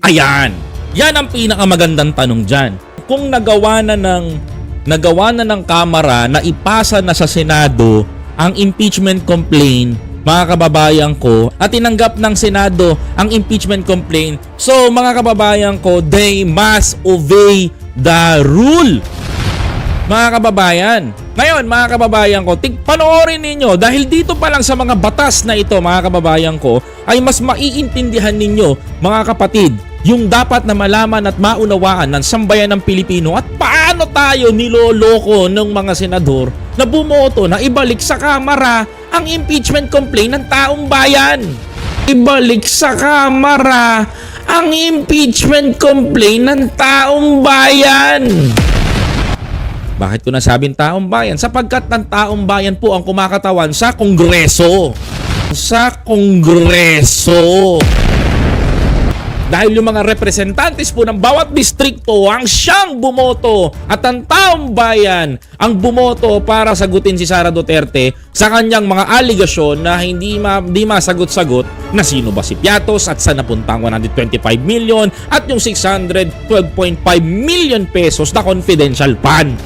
Ayan. Yan ang pinakamagandang tanong dyan. Kung nagawa na ng Kamara na ipasa na sa Senado ang impeachment complaint, mga kababayan ko, at tinanggap ng Senado ang impeachment complaint, so mga kababayan ko, they must obey the rule. Mga kababayan, ngayon mga kababayan ko, panoorin ninyo dahil dito pa lang sa mga batas na ito mga kababayan ko ay mas maiintindihan ninyo mga kapatid yung dapat na malaman at maunawaan ng sambayan ng Pilipino at paano tayo niloloko ng mga senador na bumoto na ibalik sa Kamara ang impeachment complaint ng taong bayan. Ibalik sa Kamara ang impeachment complaint ng taong bayan. Bakit ko nasabing taong bayan? Sapagkat ng taong bayan po ang kumakatawan sa Kongreso. Sa Kongreso. Dahil yung mga representantes po ng bawat distrikto ang siyang bumoto at ang taong bayan ang bumoto para sagutin si Sara Duterte sa kanyang mga aligasyon na hindi masagot-sagot na sino ba si Piatos at saan napunta ang 125 million at yung 612.5 million pesos na confidential fund.